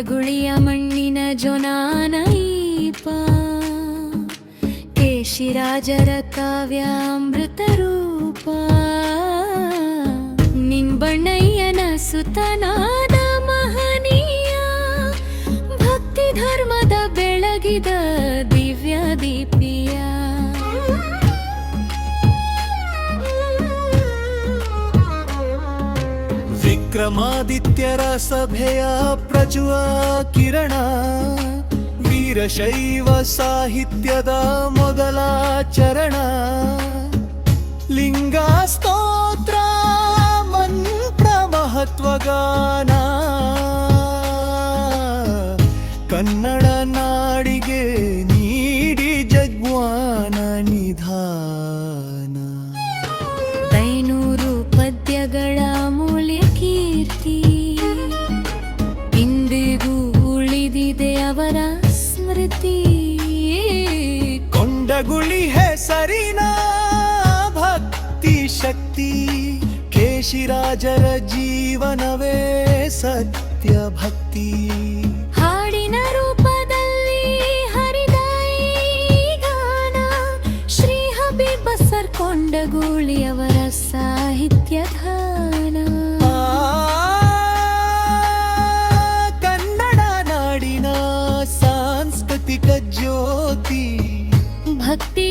ಗುಳಿಯ ಮಣ್ಣಿನ ಜೊನಾನೈಪ ಕೇಶಿರಾಜರ ಕಾವ್ಯಾಮೃತ ರೂಪ ನಿನ್ಬಣ್ಣಯ್ಯನ ಸುತನಾದ ಮಹನೀಯ ಭಕ್ತಿ ಧರ್ಮದ ಬೆಳಗಿದ ದಿವ್ಯ ದೀಪಿಯ ವಿಕ್ರಮಾದಿತ್ಯರ ಸಭೆಯ ಪ್ರಜ್ವ ಕಿರಣ ವೀರಶೈವ ಸಾಹಿತ್ಯದ ಮೊದಲ ಚರಣ ಲಿಂಗ ಸ್ತೋತ್ರ ಮಂತ್ರ ಮಹತ್ವಗಾನ ಕನ್ನಡ ನಾಡಿಗೆ ನೀಡಿ ಜಗ್ವಾನ ನಿಧಾನ 500 ಪದ್ಯಗಳ ಮೂಲ್ಯ ಕೀರ್ತಿ ಇಂದಿಗೂ ಉಳಿದಿದೆ ಅವರ ಸ್ಮೃತಿ ಕೊಂಡಗುಳಿ ಹೆಸರಿನ ಭಕ್ತಿ ಶಕ್ತಿ ಕೇಶಿರಾಜರ ಜೀವನವೇ ಸತ್ಯ ಭಕ್ತಿ ಹಾಡಿನ ರೂಪದಲ್ಲಿ ಹರಿದ ಈ ಗಾನ ಶ್ರೀ ಹಬೀಬ್ ಬಸರ್ ಕೊಂಡಗೂಳಿಯವರ ಸಾಹಿತ್ಯ ಧಾನ ಕನ್ನಡ ನಾಡಿನ ಸಾಂಸ್ಕೃತಿಕ ಜ್ಯೋತಿ ಭಕ್ತಿ